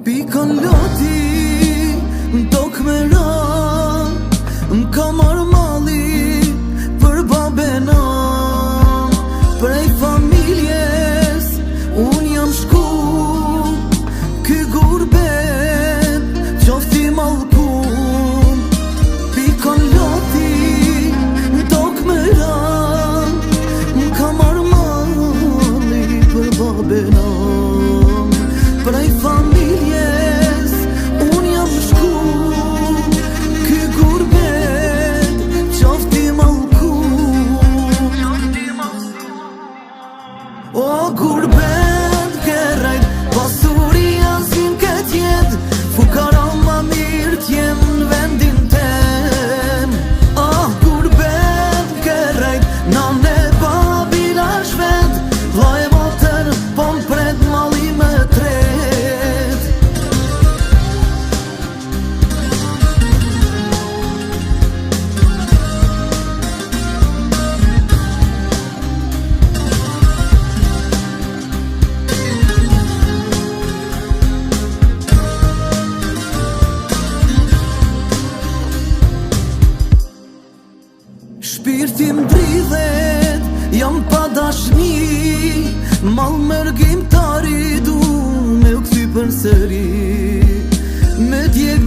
Pikon loti, m'tok me ra, m'ka marrë mali për babena. Prej familjes, unë jam shku, ky gurbet, qofti mallkum. Pikon loti, m'tok me ra, m'ka marrë mali për babena. Prej familjes, unë jam shku, ky gurbet, qofti mallkum. O gurbet, kerrejt, pasuria s'vin këtë jet, fukara ma mirë t'jem në vendin tem. Gurbet, kerrejt, nane babila shvet, vlla e motër, po m'pret mali me tret. Shpirti m'dridhet, jam pa dashni, mall mërgjimtari du me u kthy përsëri. Me djeg